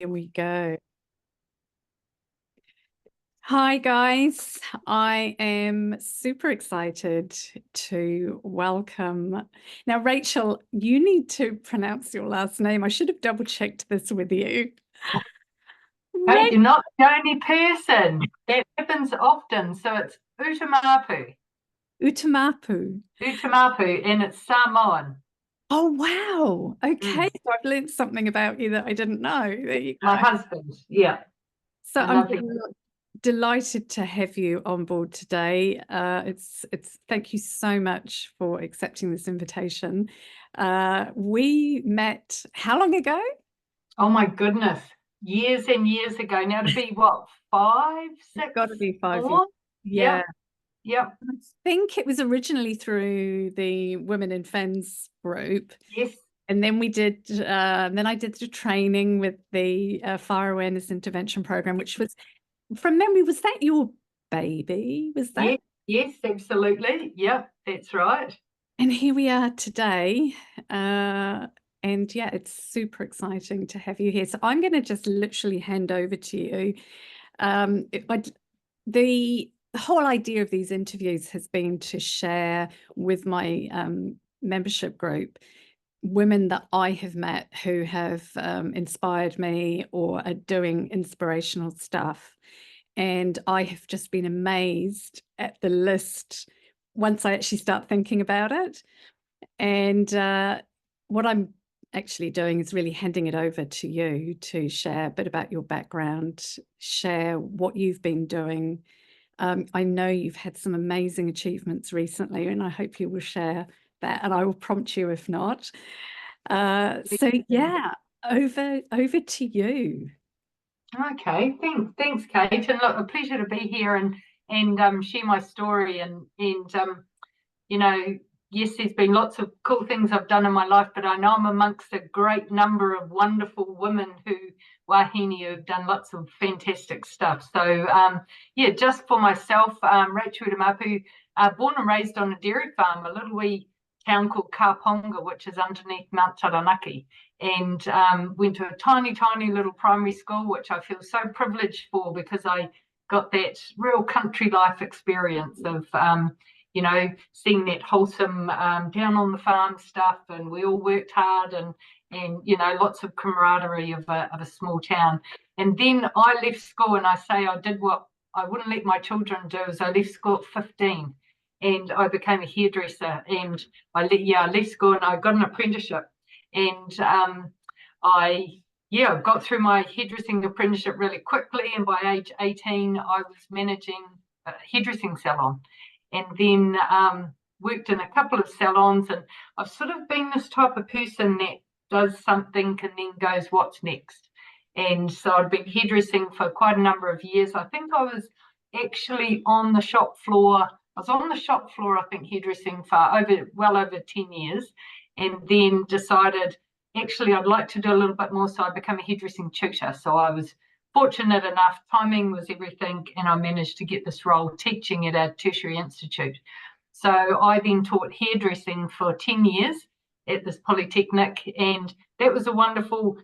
Here we go. Hi, guys. I am super excited to welcome. Now, Rachel, you need to pronounce your last name. I should have double checked this with you. Hey, you're not the only person. That happens often. So it's Utamapu, Utamapu. Utamapu, and it's Samoan. Oh, wow. Okay. Mm. So I've learned something about you that I didn't know. There you My go. husband, yeah, So a I'm lovely. delighted to have you on board today. It's thank you so much for accepting this invitation. We met how long ago? Oh my goodness, years and years ago. Now to be what, five, It's six got to be 5 years. more? Yeah. Yep, yep, I think it was originally through the Women in Fens group. yes, And then then I did the training with the Fire Awareness Intervention Program, which was, from memory, was that your baby? Was that? yes, yes, absolutely. Yep, that's right. And here we are today. And yeah, it's super exciting to have you here. So I'm going to just literally hand over to you. Um, it- I, the whole idea of these interviews has been to share with my membership group women that I have met who have inspired me or are doing inspirational stuff. And I have just been amazed at the list once I actually start thinking about it. And what I'm actually doing is really handing it over to you to share a bit about your background, share what you've been doing. I know you've had some amazing achievements recently, and I hope you will share that, and I will prompt you if not. So yeah, over to you. Okay, thanks, Kate, and look, a pleasure to be here and share my story and you know, yes, there's been lots of cool things I've done in my life, but I know I'm amongst a great number of wonderful women who, wahine, who've done lots of fantastic stuff. So, yeah, just for myself, Rachel Utamapu, born and raised on a dairy farm, a little wee town called Kaponga, which is underneath Mount Taranaki, and went to a tiny, tiny little primary school, which I feel so privileged for because I got that real country life experience of seeing that wholesome down on the farm stuff, and we all worked hard and lots of camaraderie of a small town. And then I left school, and I say I did what I wouldn't let my children do. Is I left school at 15, and I became a hairdresser. And I left school and I got an apprenticeship, and I got through my hairdressing apprenticeship really quickly. And by age 18, I was managing a hairdressing salon and then worked in a couple of salons. And I've sort of been this type of person that does something and then goes, what's next? And so I'd been hairdressing for quite a number of years. I think I was actually on the shop floor. I was on the shop floor, I think, hairdressing for well over 10 years, and then decided actually I'd like to do a little bit more. So I became a hairdressing tutor. So I was fortunate enough, timing was everything, and I managed to get this role teaching at a tertiary institute. So I then taught hairdressing for 10 years at this polytechnic, and that was a wonderful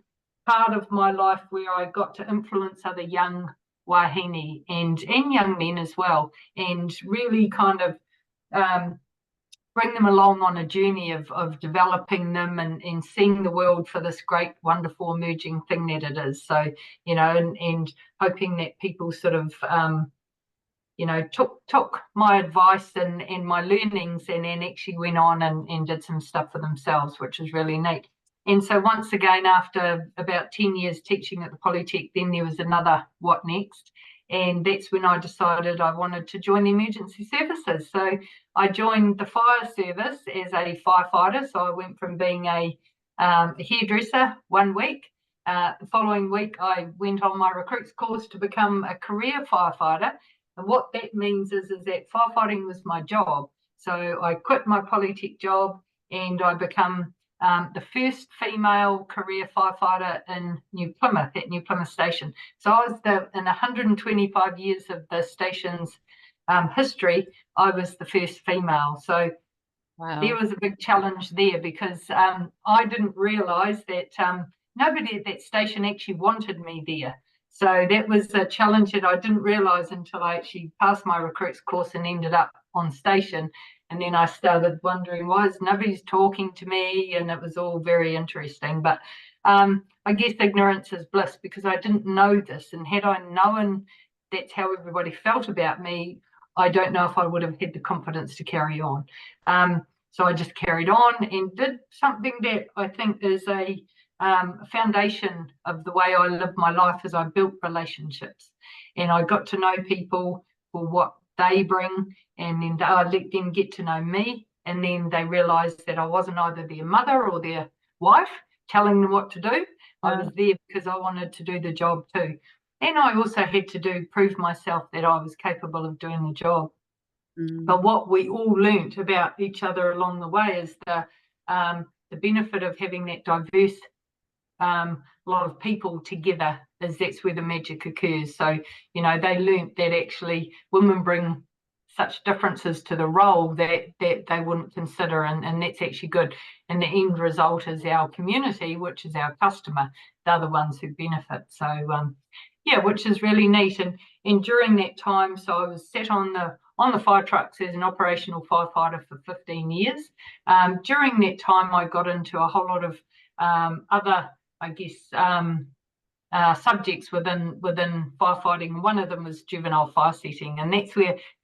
part of my life where I got to influence other young wahine and young men as well, and really kind of bring them along on a journey of developing them and seeing the world for this great, wonderful, emerging thing that it is. So, and hoping that people sort of, took my advice and my learnings and then actually went on and did some stuff for themselves, which is really neat. And so once again, after about 10 years teaching at the Polytech, then there was another what next? And that's when I decided I wanted to join the emergency services. So I joined the fire service as a firefighter. So I went from being a hairdresser 1 week. The following week, I went on my recruits course to become a career firefighter. And what that means is that firefighting was my job. So I quit my Polytech job and I become the first female career firefighter in New Plymouth, at New Plymouth Station. So I was in 125 years of the station's history, I was the first female. So there Wow. was a big challenge there because I didn't realise that nobody at that station actually wanted me there. So that was a challenge that I didn't realise until I actually passed my recruits course and ended up on station. And then I started wondering, why is nobody's talking to me? And it was all very interesting. But I guess ignorance is bliss, because I didn't know this. And had I known that's how everybody felt about me, I don't know if I would have had the confidence to carry on. So I just carried on and did something that I think is a foundation of the way I live my life, as I built relationships. And I got to know people for what they bring, and then I let them get to know me. And then they realised that I wasn't either their mother or their wife telling them what to do. I was there because I wanted to do the job too. And I also had to prove myself that I was capable of doing the job. But what we all learnt about each other along the way is the benefit of having that diverse lot of people together, is that's where the magic occurs. So, you know, they learnt that actually women bring such differences to the role that they wouldn't consider, and that's actually good. And the end result is our community, which is our customer. They're the ones who benefit. So yeah, which is really neat. And during that time, so I was sat on the fire trucks as an operational firefighter for 15 years. During that time, I got into a whole lot of other, I guess, subjects within firefighting. One of them was juvenile fire setting, and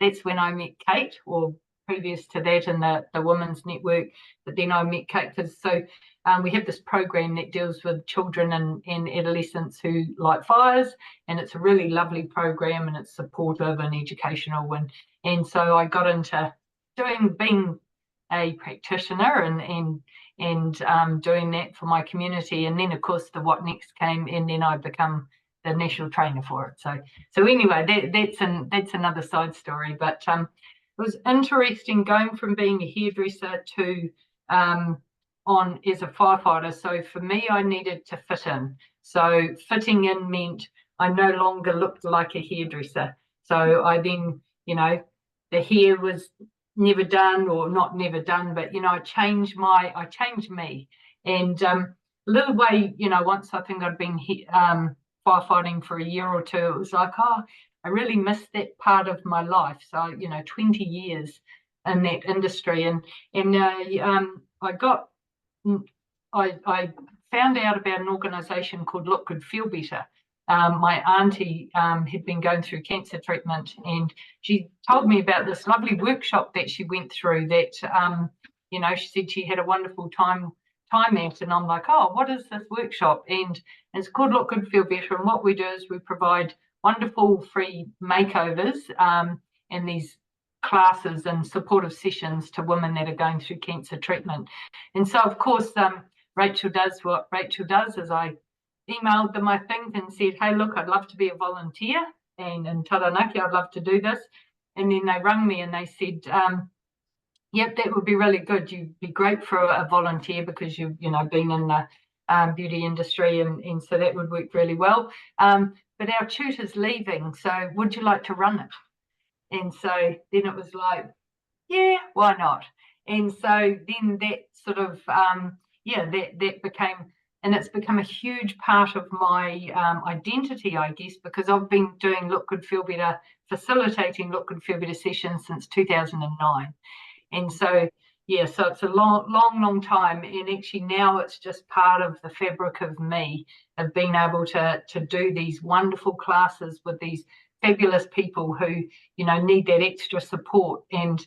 that's when I met Kate, or previous to that in the Women's Network. But then I met Kate because we have this program that deals with children and adolescents who light fires, and it's a really lovely program, and it's supportive and educational, and so I got into being a practitioner and doing that for my community. And then of course the What Next came, and then I become the national trainer for it. So anyway, that's another side story. But it was interesting going from being a hairdresser to on as a firefighter. So for me, I needed to fit in. So fitting in meant I no longer looked like a hairdresser. So I then, you know, the hair was never done, or not never done, but, you know, I changed me. And a little way, you know, once I think I'd been firefighting for a year or two, it was like, oh, I really missed that part of my life. So, you know, 20 years in that industry. And I found out about an organisation called Look Good Feel Better. My auntie had been going through cancer treatment, and she told me about this lovely workshop that she went through that, you know, she said she had a wonderful time at. And I'm like, oh, what is this workshop? And it's called Look Good Feel Better. And what we do is we provide wonderful free makeovers and these classes and supportive sessions to women that are going through cancer treatment. And so, of course, Rachel does what Rachel does, is I emailed them, I think, and said, hey, look, I'd love to be a volunteer, and in Taranaki, I'd love to do this. And then they rang me and they said, yep, that would be really good. You'd be great for a volunteer because you've, you know, been in the beauty industry, and so that would work really well. But our tutor's leaving, so would you like to run it? And so then it was like, yeah, why not? And so then that sort of, that became, and it's become a huge part of my identity, I guess, because I've been doing Look Good Feel Better, facilitating Look Good Feel Better sessions since 2009. And so, yeah, so it's a long time. And actually now it's just part of the fabric of me, of being able to do these wonderful classes with these fabulous people who, you know, need that extra support, and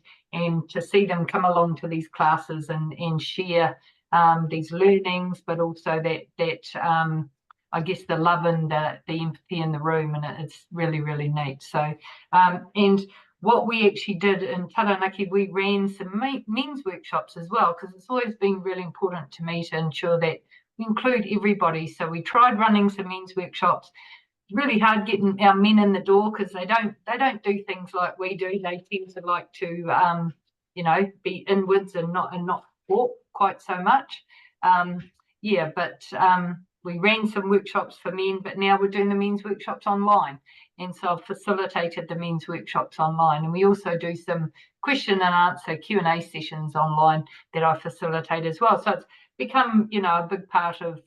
to see them come along to these classes and share these learnings, but also that I guess the love and the empathy in the room, and it's really, really neat. So and what we actually did in Taranaki, we ran some men's workshops as well, because it's always been really important to me to ensure that we include everybody. So we tried running some men's workshops. It's really hard getting our men in the door, because they don't do things like we do. They tend to like to you know, be inwards and not walk quite so much. But we ran some workshops for men, but now we're doing the men's workshops online. And so I've facilitated the men's workshops online. And we also do some question and answer Q&A sessions online that I facilitate as well. So it's become, you know, a big part of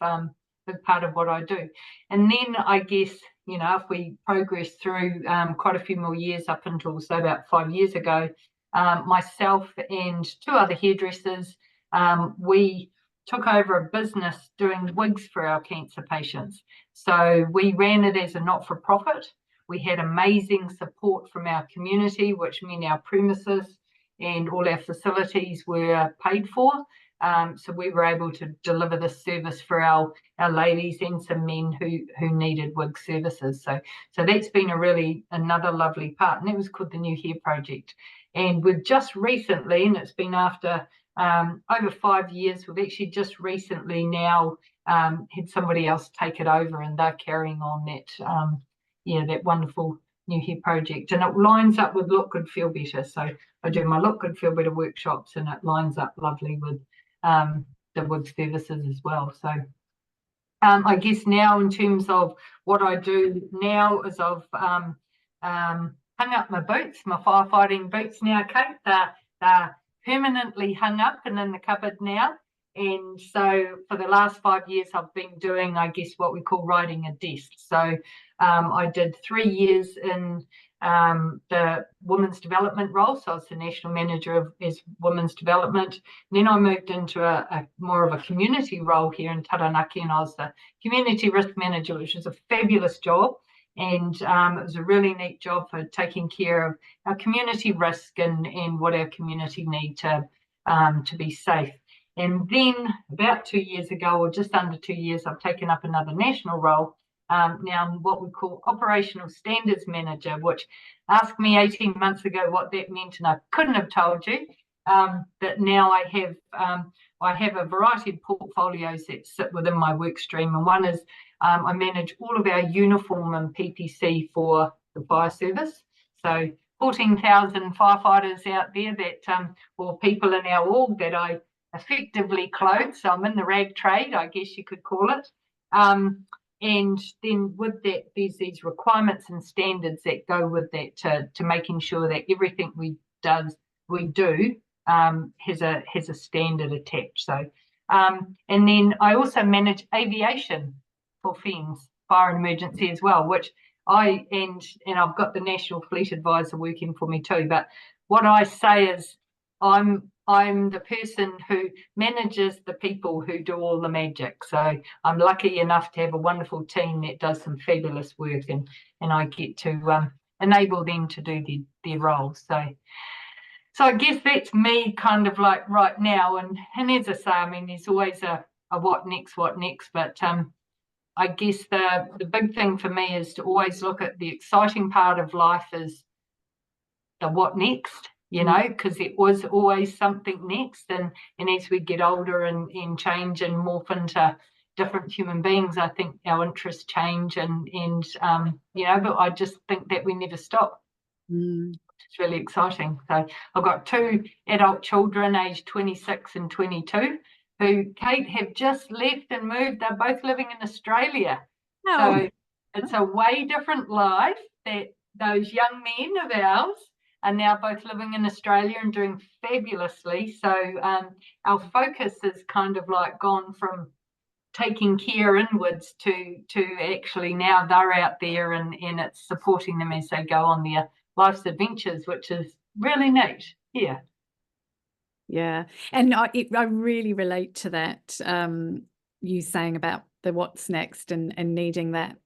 big part of what I do. And then I guess, you know, if we progress through quite a few more years up until, say, about 5 years ago, myself and 2 other hairdressers, we took over a business doing wigs for our cancer patients. So we ran it as a not-for-profit. We had amazing support from our community, which meant our premises and all our facilities were paid for. So we were able to deliver this service for our ladies and some men who needed wig services. So that's been another lovely part. And that was called the New Hair Project. And we've just recently, and it's been after over 5 years, we've actually just recently now had somebody else take it over, and they're carrying on that wonderful New Hair Project. And it lines up with Look Good, Feel Better. So I do my Look Good, Feel Better workshops, and it lines up lovely with the wig services as well. So I guess now, in terms of what I do now, is I've hung up my boots, my firefighting boots now, Kate. They're permanently hung up and in the cupboard now. And so for the last 5 years, I've been doing, I guess, what we call riding a desk. So I did 3 years in the women's development role. So I was the national manager of women's development. And then I moved into a more of a community role here in Taranaki, and I was the community risk manager, which was a fabulous job. And it was a really neat job for taking care of our community risk and what our community need to be safe. And then about 2 years ago, or just under 2 years, I've taken up another national role. Now I'm what we call operational standards manager, which asked me 18 months ago what that meant, and I couldn't have told you. But now I have a variety of portfolios that sit within my work stream, and one is I manage all of our uniform and PPC for the fire service. So 14,000 firefighters out there or people in our org that I effectively clothe. So I'm in the rag trade, I guess you could call it. And then with that, there's these requirements and standards that go with that to making sure that everything we do has a standard attached. So and then I also manage aviation for FEMS, fire and emergency as well, which and I've got the National Fleet Advisor working for me too. But what I say is I'm the person who manages the people who do all the magic. So I'm lucky enough to have a wonderful team that does some fabulous work, and I get to enable them to do their roles. So I guess that's me kind of like right now. And as I say, I mean, there's always a what next, but I guess the big thing for me is to always look at the exciting part of life is the what next, you know, because it was always something next. And as we get older and change and morph into different human beings, I think our interests change and you know, but I just think that we never stop. It's really exciting. So I've got 2 adult children aged 26 and 22 who, Kate, have just left and moved. They're both living in Australia. Oh. So it's a way different life that those young men of ours are now both living in Australia and doing fabulously. So our focus has kind of like gone from taking care inwards to actually now they're out there and it's supporting them as they go on their life's adventures, which is really neat. Yeah, and I really relate to that, you saying about the what's next and needing that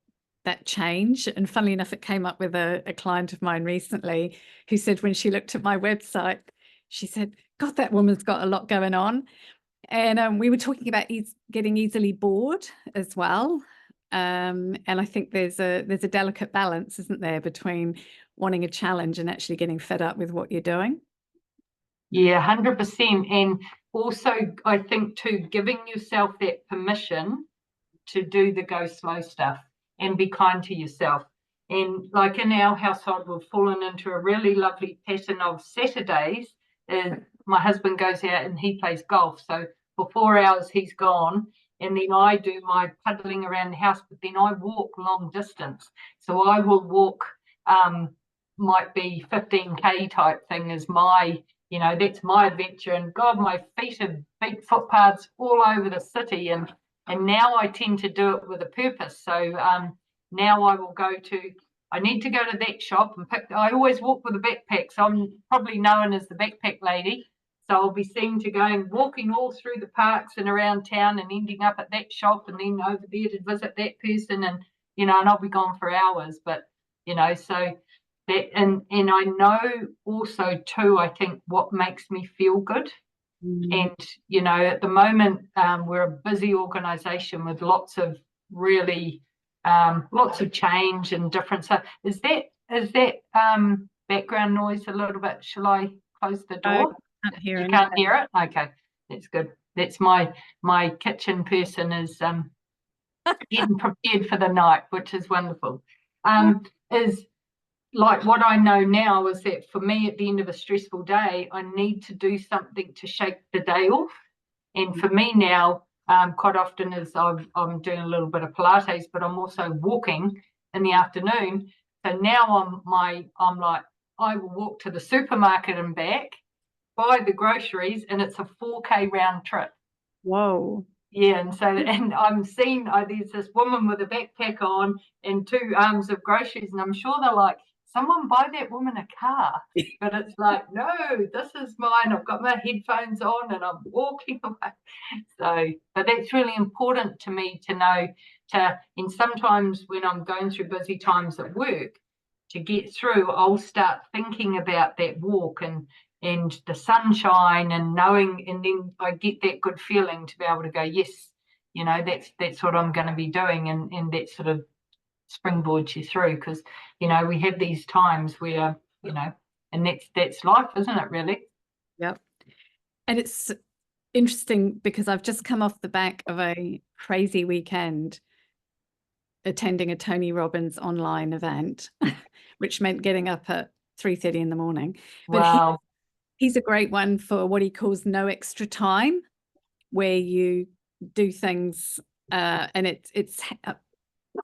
change. And funnily enough, it came up with a client of mine recently who said when she looked at my website, she said, God, that woman's got a lot going on. And we were talking about getting easily bored as well. And I think there's a delicate balance, isn't there, between wanting a challenge and actually getting fed up with what you're doing. Yeah, 100%. And also, I think too, giving yourself that permission to do the go slow stuff and be kind to yourself. And like in our household, we've fallen into a really lovely pattern of Saturdays. My husband goes out and he plays golf. So for 4 hours, he's gone. And then I do my puddling around the house, but then I walk long distance. So I will walk, might be 15K type thing as my, you know, that's my adventure. And God, my feet have beat footpaths all over the city. And And now I tend to do it with a purpose. So now I need to go to that shop and I always walk with a backpack. So I'm probably known as the backpack lady. So I'll be seen to walking all through the parks and around town and ending up at that shop and then over there to visit that person. And, and I'll be gone for hours. But, so that, and I know also too, I think what makes me feel good. And, at the moment, we're a busy organisation with lots of really, lots of change and different stuff. Is that background noise a little bit? Shall I close the door? Can't hear you anything. Can't hear it? Okay, that's good. That's my kitchen person is getting prepared for the night, which is wonderful. Is like what I know now is that for me at the end of a stressful day, I need to do something to shake the day off. And for me now, quite often is I'm doing a little bit of Pilates, but I'm also walking in the afternoon. So now I'm like, I will walk to the supermarket and back, buy the groceries, and it's a 4K round trip. Whoa. Yeah, and I'm seeing there's this woman with a backpack on and 2 arms of groceries, and I'm sure they're like, someone buy that woman a car. But it's like, no, this is mine. I've got my headphones on and I'm walking away. So, but that's really important to me to know and sometimes when I'm going through busy times at work, to get through, I'll start thinking about that walk and the sunshine and knowing, and then I get that good feeling to be able to go, yes, that's what I'm going to be doing, and that sort of springboards you through, because we have these times where and that's life, isn't it, really? Yep. And it's interesting because I've just come off the back of a crazy weekend attending a Tony Robbins online event, which meant getting up at 3:30 in the morning. But wow. He's a great one for what he calls no extra time, where you do things and it's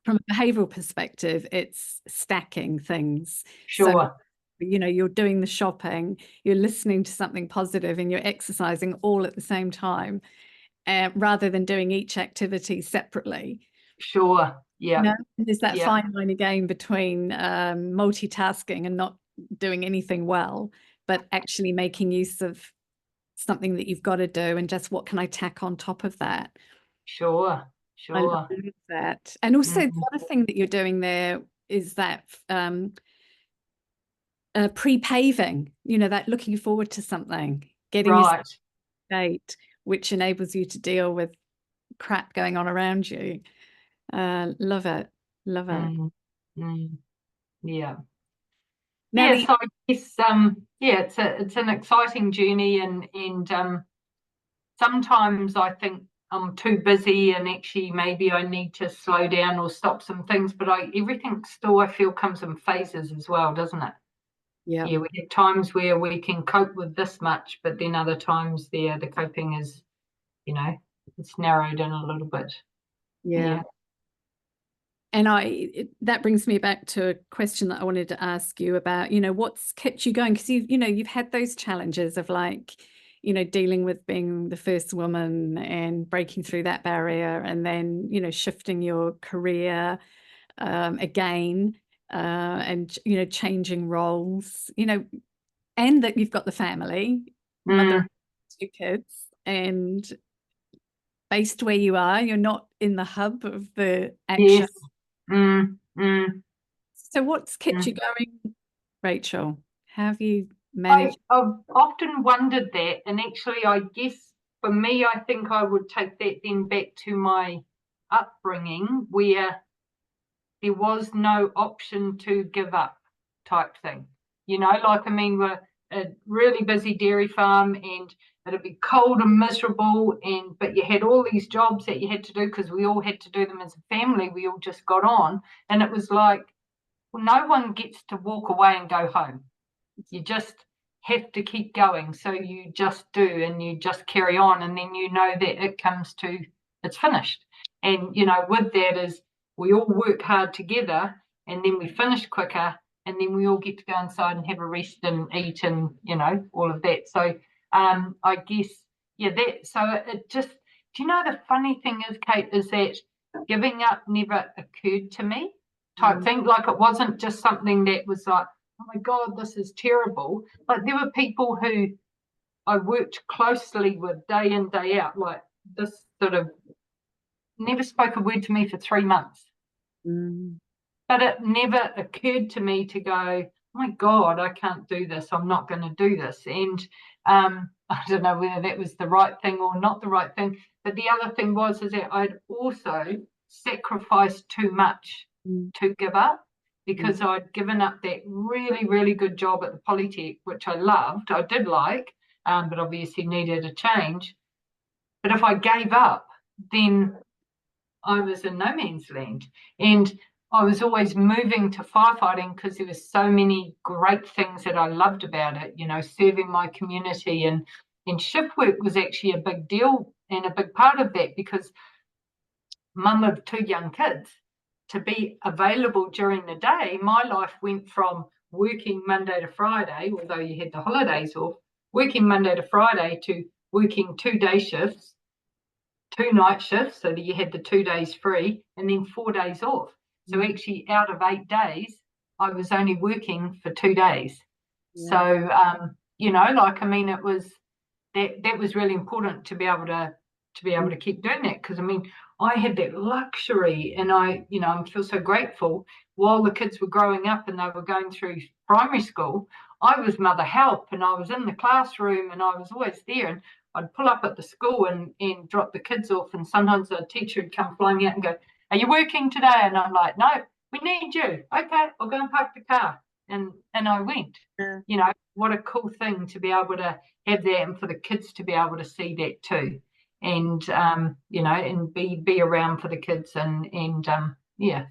from a behavioral perspective, it's stacking things. Sure. So, you're doing the shopping, you're listening to something positive, and you're exercising all at the same time, rather than doing each activity separately. Sure. Yeah. There's that fine line again between multitasking and not doing anything well, but actually making use of something that you've got to do and just what can I tack on top of that. Sure. I love that. And also the other thing that you're doing there is that pre-paving, that looking forward to something, getting right state, which enables you to deal with crap going on around you. Love it. Yeah. Now, so I guess it's an exciting journey, and sometimes I think I'm too busy and actually maybe I need to slow down or stop some things, but everything still I feel comes in phases as well, doesn't it? Yeah, we have times where we can cope with this much, but then other times the coping is, it's narrowed in a little bit. Yeah. And that brings me back to a question that I wanted to ask you about, what's kept you going? Because you've had those challenges of dealing with being the first woman and breaking through that barrier, and then, shifting your career again, and, changing roles, and that you've got the family, mother of 2 kids, and based where you are, you're not in the hub of the action. Yes. So what's kept you going, Rachel? How have you managed? I've often wondered that, and actually I guess for me, I think I would take that then back to my upbringing, where there was no option to give up type thing. We're a really busy dairy farm, and it'd be cold and miserable, but you had all these jobs that you had to do because we all had to do them as a family. We all just got on, and it was like, well, no one gets to walk away and go home. You just have to keep going. So you just do, and you just carry on, and then that it comes to, it's finished. And with that is we all work hard together, and then we finish quicker, and then we all get to go inside and have a rest and eat and all of that. So I guess that, so it just, do you know the funny thing is, Kate, is that giving up never occurred to me type thing. Like it wasn't just something that was like, oh my God, this is terrible. Like there were people who I worked closely with day in, day out, like this sort of never spoke a word to me for 3 months. But it never occurred to me to go, oh my God, I can't do this. I'm not going to do this. And I don't know whether that was the right thing or not the right thing. But the other thing was is that I'd also sacrificed too much to give up, because I'd given up that really, really good job at the Polytech, which I loved. I did like, but obviously needed a change. But if I gave up, then I was in no man's land. And I was always moving to firefighting because there were so many great things that I loved about it, you know, serving my community, and shift work was actually a big deal and a big part of that, because mum of 2 young kids, to be available during the day, my life went from working Monday to Friday, although you had the holidays off, working Monday to Friday to working 2 day shifts, 2 night shifts, so that you had the 2 days free, and then 4 days off. So actually out of 8 days, I was only working for 2 days. Yeah. So, you know, like, I mean, it was, that was really important to be able to keep doing that. Because I mean, I had that luxury, and I, you know, I feel so grateful. While the kids were growing up and they were going through primary school, I was mother help, and I was in the classroom, and I was always there. And I'd pull up at the school and drop the kids off, and sometimes a teacher would come flying out and go, "Are you working today?" And I'm like, "No, we need you." "Okay, I'll go and park the car." And I went. Yeah. You know, what a cool thing to be able to have that, and for the kids to be able to see that too. And you know, and be around for the kids, and yeah.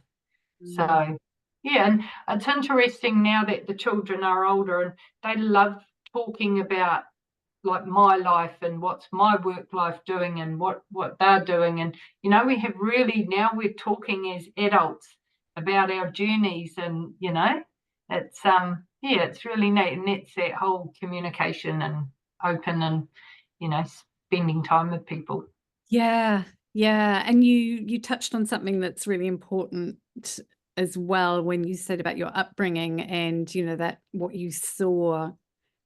So yeah, and it's interesting now that the children are older, and they love talking about like my life and what's my work life doing, and what they're doing. And you know, we have really, now we're talking as adults about our journeys, and you know, it's yeah, it's really neat. And that's that whole communication and open, and you know, spending time with people. Yeah, and you touched on something that's really important as well when you said about your upbringing, and you know, that what you saw,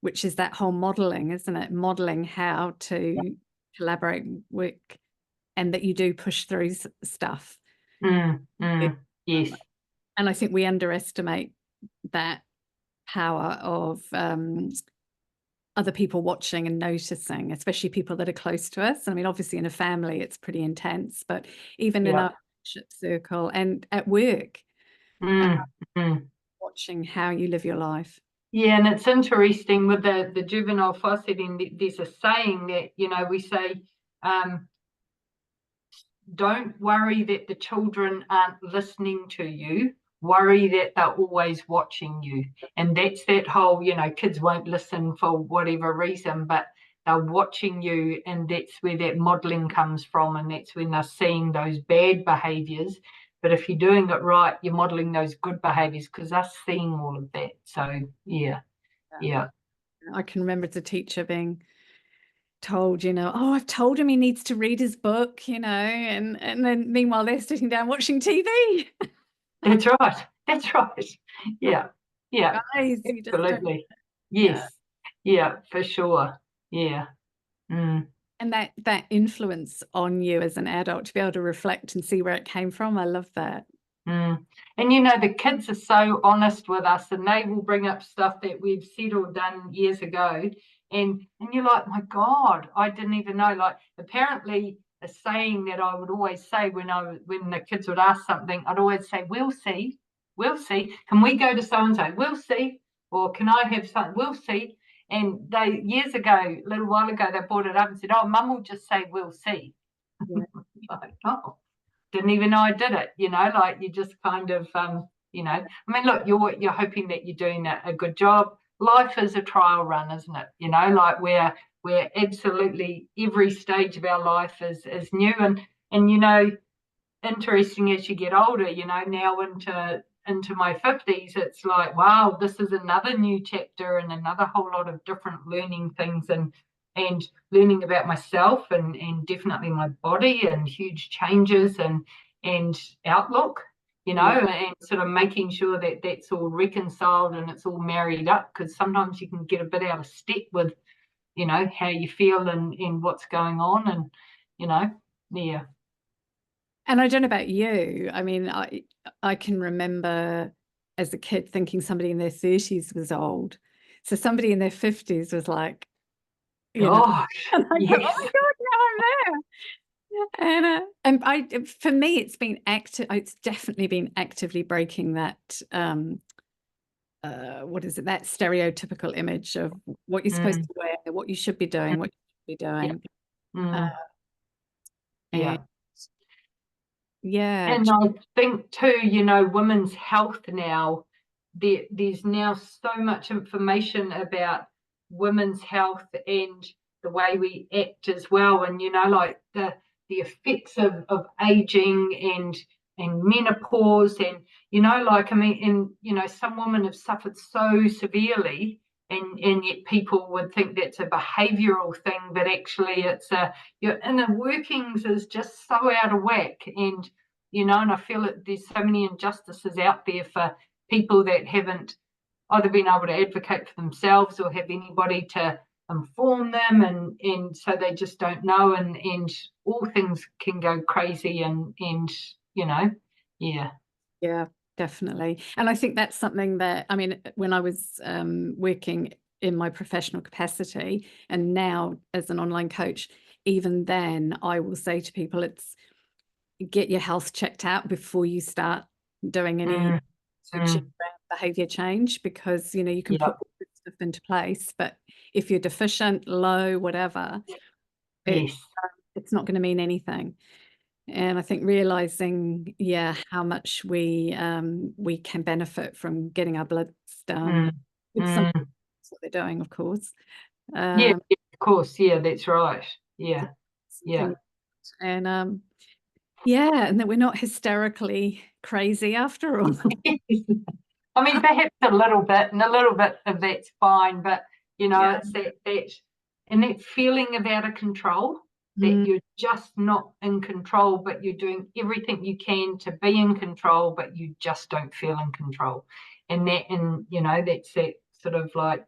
which is that whole modeling, isn't it? Modeling how to collaborate, work, and that you do push through stuff. Yes. And I think we underestimate that power of other people watching and noticing, especially people that are close to us. I mean, obviously in a family, it's pretty intense, but even in our friendship circle and at work, watching how you live your life. Yeah, and it's interesting with the juvenile foster setting, there's a saying that, you know, we say, don't worry that the children aren't listening to you, worry that they're always watching you. And that's that whole, you know, kids won't listen for whatever reason, but they're watching you, and that's where that modelling comes from, and that's when they're seeing those bad behaviours. But if you're doing it right, you're modelling those good behaviours, because they're seeing all of that. So yeah. I can remember as a teacher being told, you know, "Oh, I've told him he needs to read his book," you know, and then meanwhile they're sitting down watching TV. That's right. Yeah. Guys, absolutely. Yes. Yeah, for sure. Yeah. And that influence on you as an adult, to be able to reflect and see where it came from, I love that. And you know, the kids are so honest with us, and they will bring up stuff that we've said or done years ago, and you're like, my God, I didn't even know. Like, apparently a saying that I would always say when the kids would ask something, I'd always say, we'll see, can we go to so and so, we'll see, or can I have something, we'll see. And they, years ago, a little while ago, they brought it up and said, "Oh, Mum will just say we'll see." Like, oh, didn't even know I did it, you know, like, you just kind of, you know, I mean, look, you're hoping that you're doing a good job. Life is a trial run, isn't it? You know, like, we're absolutely, every stage of our life is new, and you know, interesting as you get older, you know, now into my 50s, it's like, wow, this is another new chapter and another whole lot of different learning things, and and learning about myself and definitely my body and huge changes and outlook, you know, and sort of making sure that that's all reconciled and it's all married up, because sometimes you can get a bit out of step with, you know, how you feel and what's going on, and, you know, yeah. And I don't know about you. I mean, I can remember as a kid thinking somebody in their 30s was old. So somebody in their 50s was like, you know, Gosh, and I go, yes. oh my God, now I'm there. And for me, it's been it's definitely been actively breaking that, what is it, that stereotypical image of what you're supposed to wear, what you should be doing, what you should be doing. Yeah. Yeah. And I think too, you know, women's health now, there's now so much information about women's health and the way we act as well. And, you know, like the effects of aging and menopause, and, you know, like, I mean, and, you know, some women have suffered so severely, and yet people would think that's a behavioural thing, but actually it's your inner workings is just so out of whack. And, you know, and I feel that there's so many injustices out there for people that haven't either been able to advocate for themselves or have anybody to inform them, and so they just don't know, and all things can go crazy, and you know, Yeah, definitely. And I think that's something that, I mean, when I was working in my professional capacity and now as an online coach, even then I will say to people, it's get your health checked out before you start doing any switching around behavior change, because, you know, you can put all this stuff into place, but if you're deficient, low, whatever, it's not going to mean anything. And I think realizing, yeah, how much we can benefit from getting our bloods done. It's something that's what they're doing, of course. Yeah, of course. Yeah, that's right. Yeah, yeah. And yeah, and that we're not hysterically crazy after all. I mean, perhaps a little bit, and a little bit of that's fine, but, you know, it's that feeling of out of control, that you're just not in control, but you're doing everything you can to be in control, but you just don't feel in control. And you know, that's that sort of like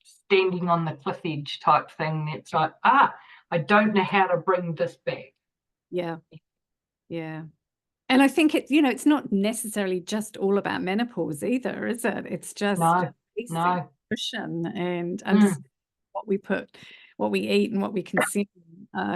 standing on the cliff edge type thing. It's like, I don't know how to bring this back. Yeah. Yeah. And I think it's, you know, it's not necessarily just all about menopause either, is it? It's just nutrition and what we eat and what we consume,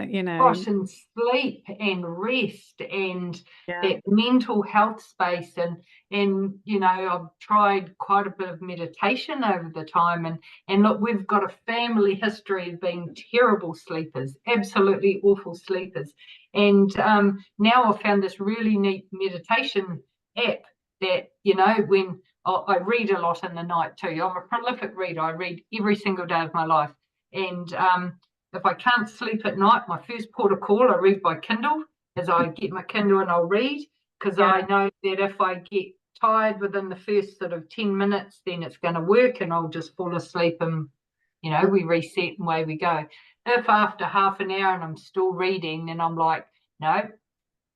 you know. Gosh, and sleep and rest and that mental health space, and you know, I've tried quite a bit of meditation over the time, and look, we've got a family history of being terrible sleepers, absolutely awful sleepers, and now I've found this really neat meditation app that, you know, when I read a lot in the night too. I'm a prolific reader. I read every single day of my life, and if I can't sleep at night, my first port of call, I read by Kindle, as I get my Kindle and I'll read, because I know that if I get tired within the first sort of 10 minutes, then it's going to work and I'll just fall asleep, and, you know, we reset and away we go. If after half an hour and I'm still reading, then I'm like, no,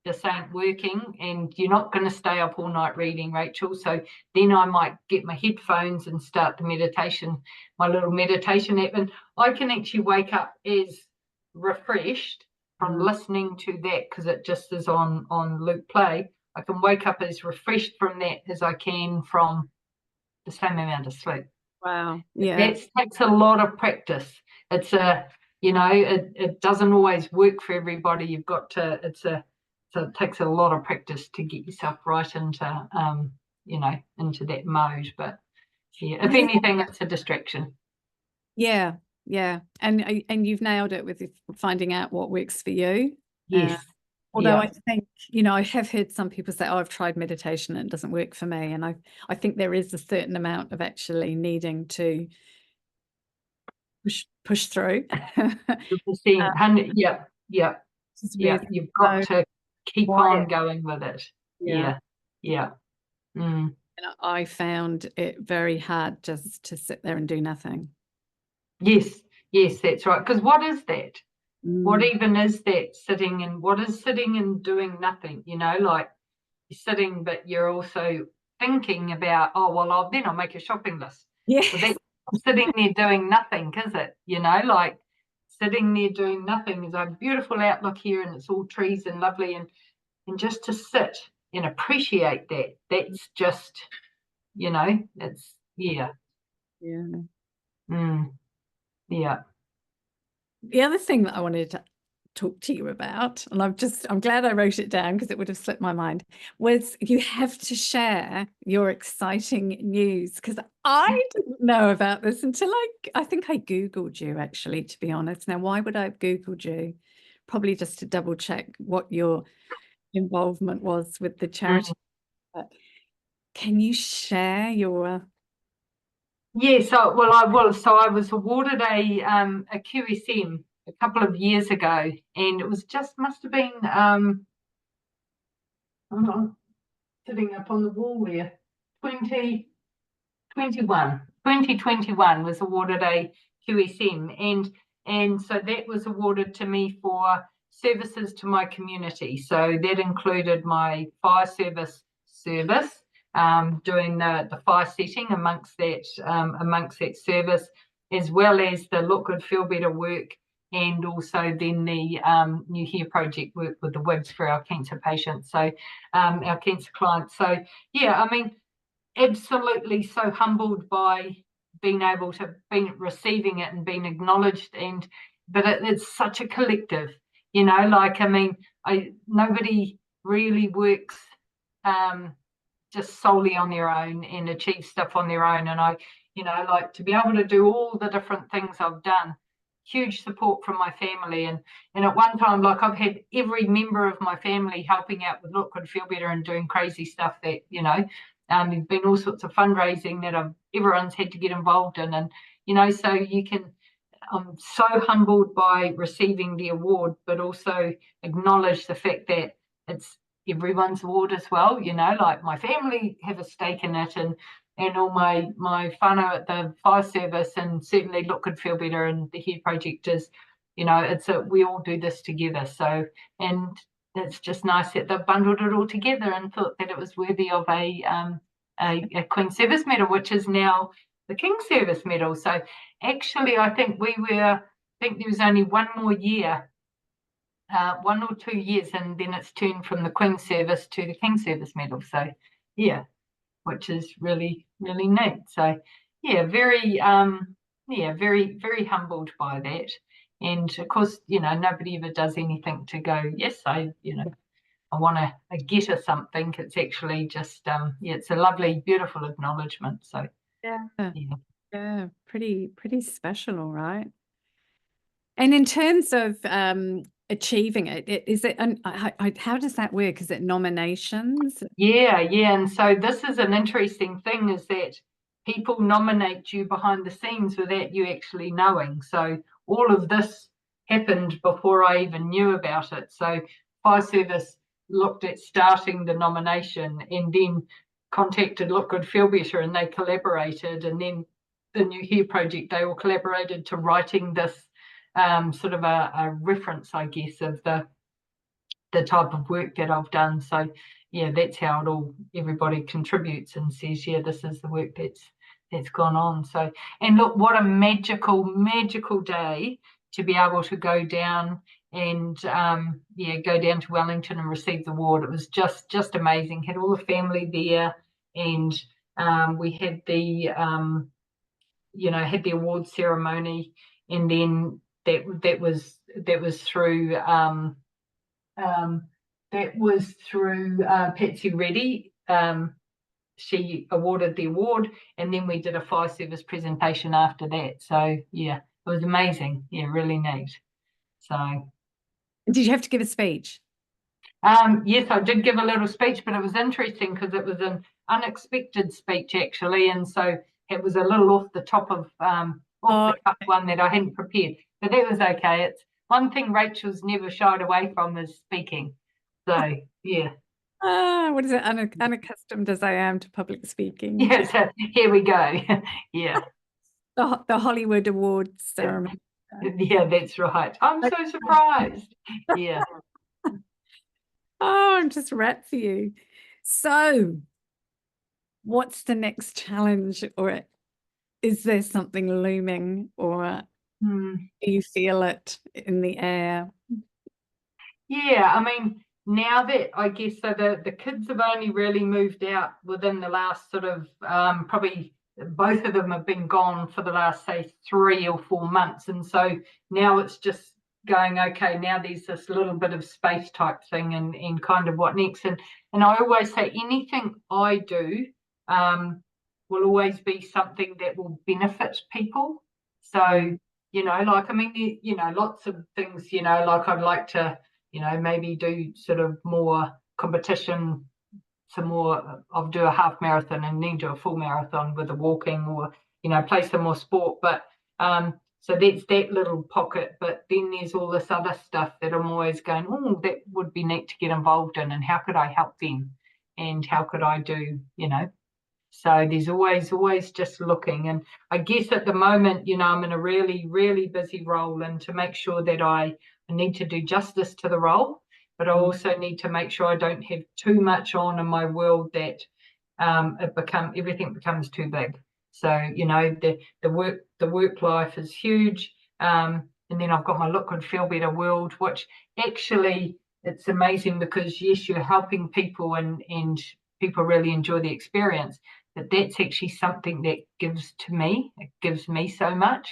this ain't working, and you're not going to stay up all night reading, Rachel. So then I might get my headphones and start the meditation, my little meditation app, and I can actually wake up as refreshed from listening to that, because it just is on loop play. I can wake up as refreshed from that as I can from the same amount of sleep. Wow. Yeah. That takes a lot of practice. It's you know, it doesn't always work for everybody. You've got to, so it takes a lot of practice to get yourself right into, you know, into that mode. But yeah, if anything, it's a distraction. Yeah, yeah. And you've nailed it with finding out what works for you. Yes. Although I think, you know, I have heard some people say, oh, I've tried meditation and it doesn't work for me. And I think there is a certain amount of actually needing to push through. 100%. Yeah. You've got to keep on going with it. Yeah. And I found it very hard just to sit there and do nothing. Yes. Yes, that's right. Because what is that? What Mm. even is that sitting and what is sitting and doing nothing? Like you're sitting, but you're also thinking about, oh, well, then I'll make a shopping list. Well, Yes. that's sitting there doing nothing, is it? Like sitting there doing nothing is a beautiful outlook here and it's all trees and lovely. And just to sit and appreciate that, that's just, it's, yeah. Yeah. Yeah. The other thing that I wanted to talk to you about, and I'm glad I wrote it down because it would have slipped my mind, was you have to share your exciting news, because I didn't know about this until I think I Googled you, actually, to be honest. Now, why would I have Googled you? Probably just to double check what your involvement was with the charity. But can you share your Yeah, I was awarded a QSM a couple of years ago, and it was must have been hold on, sitting up on the wall there, 2021 was awarded a QSM, and so that was awarded to me for services to my community. So that included my fire service, doing the fire setting amongst that service, as well as the Look Good Feel Better work, and also then the New Hair Project work with the WIBs for our cancer patients, so our cancer clients. So yeah, I mean, absolutely so humbled by being able to be receiving it and being acknowledged, but it's such a collective, like, I mean, nobody really works just solely on their own and achieve stuff on their own. And I like to be able to do all the different things I've done. Huge support from my family, and at one time, like, I've had every member of my family helping out with Look Good Feel Better and doing crazy stuff that there's been all sorts of fundraising that everyone's had to get involved in, and so I'm so humbled by receiving the award, but also acknowledge the fact that it's everyone's award as well. Like, my family have a stake in it, and all my whānau at the fire service, and certainly Look Good Feel Better and the Hair Project is, we all do this together. So, and it's just nice that they've bundled it all together and thought that it was worthy of a Queen's Service Medal, which is now the King's Service Medal. So actually, I think there was only one more year, 1 or 2 years, and then it's turned from the Queen's Service to the King's Service Medal. So yeah, which is really, really neat. So yeah, very very humbled by that. And of course, nobody ever does anything to go, yes, I want to get her something. It's actually just it's a lovely, beautiful acknowledgement. So yeah, pretty special, all right. And in terms of achieving it, is it, how does that work? Is it nominations? Yeah. And so this is an interesting thing, is that people nominate you behind the scenes without you actually knowing. So all of this happened before I even knew about it. So Fire Service looked at starting the nomination and then contacted Look Good Feel Better, and they collaborated, and then the New Hair Project, they all collaborated to writing this sort of a reference, I guess, of the type of work that I've done. So yeah, that's how everybody contributes and says, yeah, this is the work that's gone on. So, and look, what a magical day to be able to go down and go down to Wellington and receive the award. It was just amazing. Had all the family there, and we had the had the award ceremony, and then that was through Patsy Reddy. She awarded the award, and then we did a fire service presentation after that. So yeah, it was amazing. Yeah, really neat. So did you have to give a speech? yes, I did give a little speech, but it was interesting because it was an unexpected speech, actually, and so it was a little off the top of the cuff one that I hadn't prepared, but that was okay. It's one thing Rachel's never shied away from is speaking. So yeah. What is it? Unaccustomed as I am to public speaking. Yeah, so here we go. Yeah. The Hollywood Awards ceremony. Yeah, that's right. I'm so surprised. Yeah. Oh, I'm just wrapped for you. So, what's the next challenge, or is there something looming, or Hmm. do you feel it in the air? Yeah, I mean, now that I guess so the kids have only really moved out within the last sort of probably both of them have been gone for the last say 3 or 4 months. And so now it's just going, okay, now there's this little bit of space type thing and kind of what next. And I always say anything I do will always be something that will benefit people. So, like I mean, lots of things, like I'd like to maybe do sort of more competition, some more. I'll do a half marathon and then do a full marathon with the walking, or play some more sport. But so that's that little pocket. But then there's all this other stuff that I'm always going, oh, that would be neat to get involved in, and how could I help them, and how could I do, So there's always just looking. And I guess at the moment, I'm in a really, really busy role, and to make sure that I need to do justice to the role, but I also need to make sure I don't have too much on in my world that everything becomes too big. So, the work life is huge. And then I've got my Look Good Feel Better world, which actually it's amazing because yes, you're helping people and people really enjoy the experience, but that's actually something that gives to me. It gives me so much,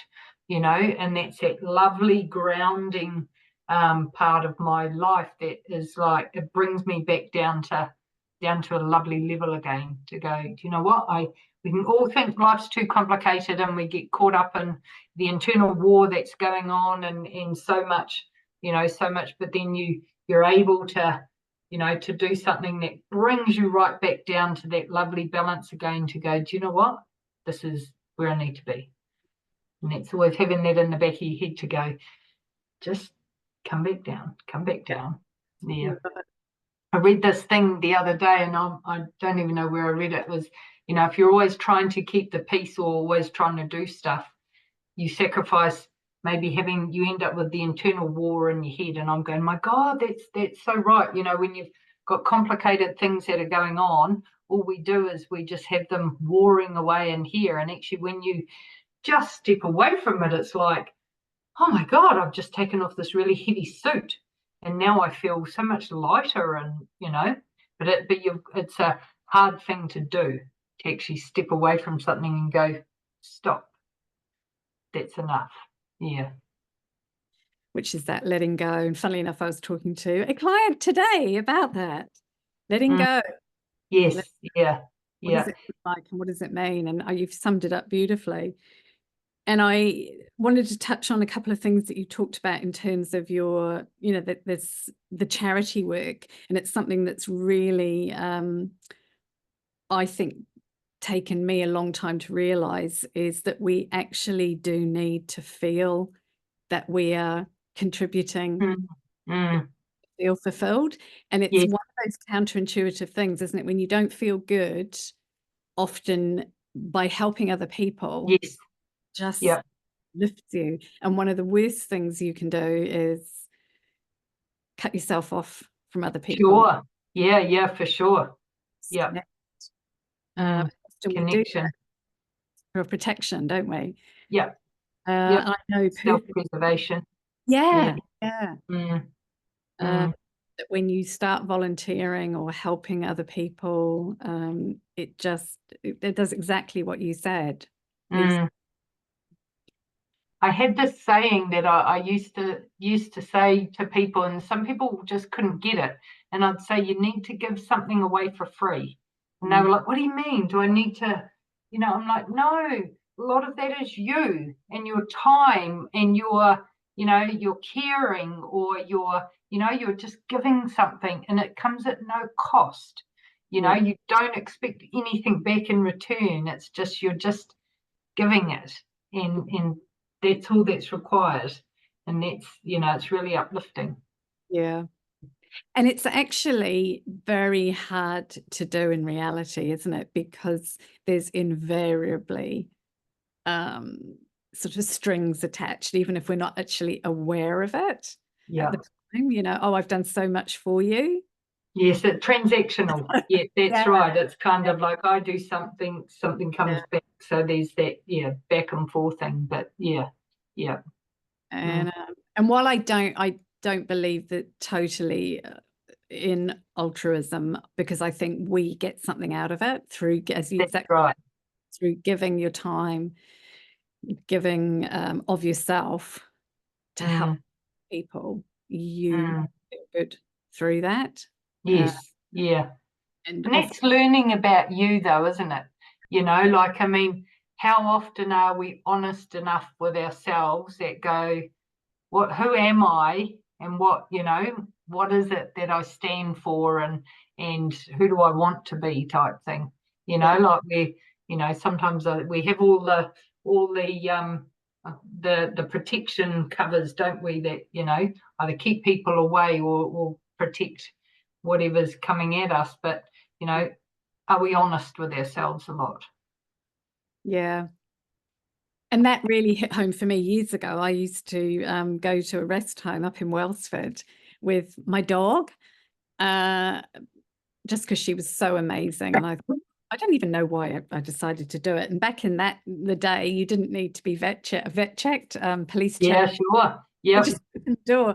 and that's that lovely grounding part of my life that is like it brings me back down to a lovely level again. To go, do you know what? We can all think life's too complicated, and we get caught up in the internal war that's going on, and so much, so much. But then you're able to to do something that brings you right back down to that lovely balance again, to go, do you know what? This is where I need to be. And that's always having that in the back of your head to go, just come back down, come back down. Yeah. I read this thing the other day, and I don't even know where I read it. It was, if you're always trying to keep the peace or always trying to do stuff, you sacrifice maybe you end up with the internal war in your head. And I'm going, my God, that's so right. When you've got complicated things that are going on, all we do is we just have them warring away in here. And actually, when you just step away from it, it's like, oh my God, I've just taken off this really heavy suit, and now I feel so much lighter. And it's a hard thing to do, to actually step away from something and go, stop. That's enough. Yeah. Which is that letting go. And funnily enough, I was talking to a client today about that, letting go. Yes. Yeah. What does it look like, and what does it mean? And you've summed it up beautifully. And I wanted to touch on a couple of things that you talked about in terms of your, there's the charity work, and it's something that's really, I think, taken me a long time to realize, is that we actually do need to feel that we are contributing, feel fulfilled. And it's one of those counterintuitive things, isn't it? When you don't feel good, often by helping other people, just lifts you. And one of the worst things you can do is cut yourself off from other people. Sure. Yeah, for sure. Yeah. Connection. For protection, don't we? Yeah. I know self-preservation. Yeah. Mm. That when you start volunteering or helping other people, it does exactly what you said. I had this saying that I used to say to people, and some people just couldn't get it. And I'd say, you need to give something away for free. And they were like, what do you mean? Do I need to, I'm like, no, a lot of that is you and your time and your caring, or you're just giving something, and it comes at no cost. You don't expect anything back in return. It's just, you're just giving it. And that's all that's required. And that's, it's really uplifting. Yeah. And it's actually very hard to do in reality, isn't it? Because there's invariably sort of strings attached, even if we're not actually aware of it Yeah. at the time, you know, oh, I've done so much for you. Yes, it's transactional. Yeah, that's Yeah. right. It's kind of like I do something comes back. So there's that, back and forth thing. But yeah. And while I don't believe that totally in altruism, because I think we get something out of it through, as you That's right. through giving your time, giving of yourself to help people, you feel good through that. Yes, yeah. And And that's learning about you, though, isn't it? You know, like, I mean, how often are we honest enough with ourselves that go, who am I, and what is it that I stand for, and who do I want to be, type thing. Like sometimes we have all the protection covers, don't we, that either keep people away or protect whatever's coming at us. But are we honest with ourselves a lot? Yeah. And that really hit home for me years ago. I used to go to a rest home up in Wellsford with my dog, just because she was so amazing. And I don't even know why I decided to do it. And back in the day, you didn't need to be vet checked, police checked. Yeah, sure. Yeah. Just open the door.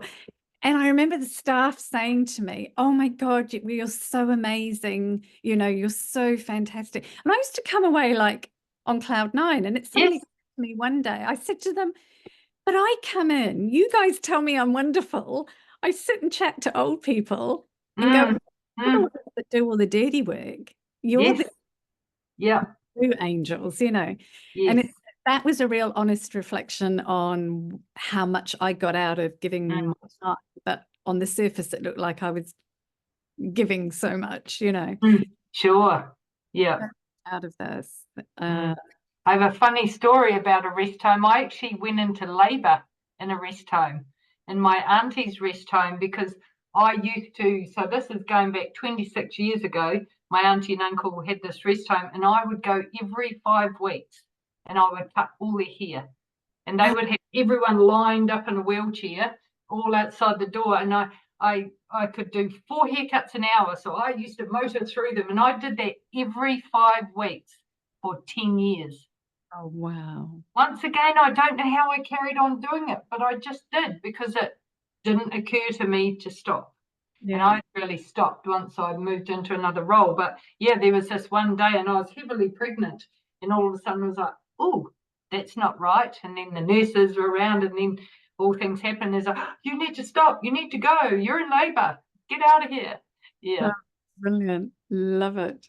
And I remember the staff saying to me, "Oh my God, you're so amazing. You know, you're so fantastic." And I used to come away like on cloud nine. And it suddenly hit me one day. I said to them, "But I come in, you guys tell me I'm wonderful. I sit and chat to old people and go, you're the ones that do all the dirty work. You're the true angels, you know." And that was a real honest reflection on how much I got out of giving my time. But on the surface, it looked like I was giving so much, you know. Sure. Yeah. Out of this. I have a funny story about a rest home. I actually went into labour in a rest home, in my auntie's rest home, because I used to, so this is going back 26 years ago, my auntie and uncle had this rest home, and I would go every 5 weeks, and I would cut all their hair. And they would have everyone lined up in a wheelchair all outside the door, and I could do 4 haircuts an hour, so I used to motor through them, and I did that every 5 weeks for 10 years. Oh, wow. Once again, I don't know how I carried on doing it, but I just did, because it didn't occur to me to stop. Yeah. And I really stopped once I moved into another role. But yeah, there was this one day, and I was heavily pregnant, and all of a sudden I was like, oh, that's not right. And then the nurses were around, and then all things happen. There's you need to stop, you need to go, you're in labour, get out of here. Yeah. Oh, brilliant. Love it.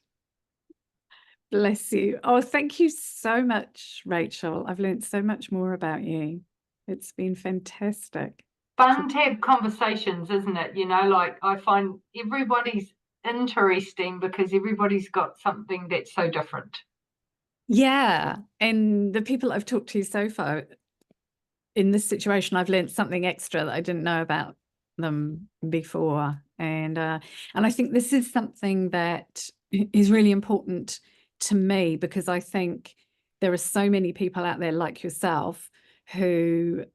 Bless you. Oh, thank you so much, Rachel. I've learned so much more about you. It's been fantastic. Fun to have conversations, isn't it? Like, I find everybody's interesting because everybody's got something that's so different. Yeah. And the people I've talked to so far in this situation, I've learned something extra that I didn't know about them before. And I think this is something that is really important to me, because I think there are so many people out there like yourself who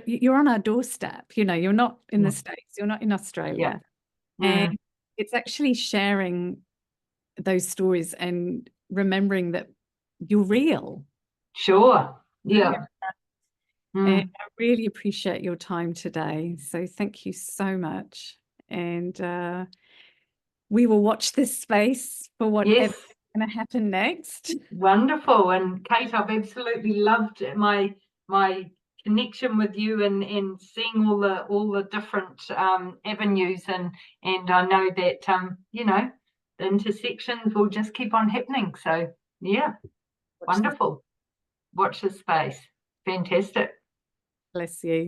you're on our doorstep. You're not in the States, you're not in Australia. And it's actually sharing those stories and remembering that you're real. Sure. Yeah. And I really appreciate your time today. So thank you so much. And we will watch this space for whatever's going to happen next. Wonderful. And Kate, I've absolutely loved my connection with you, and seeing all the different avenues, and I know that the intersections will just keep on happening. So yeah, wonderful. Watch this space. Fantastic. Bless you.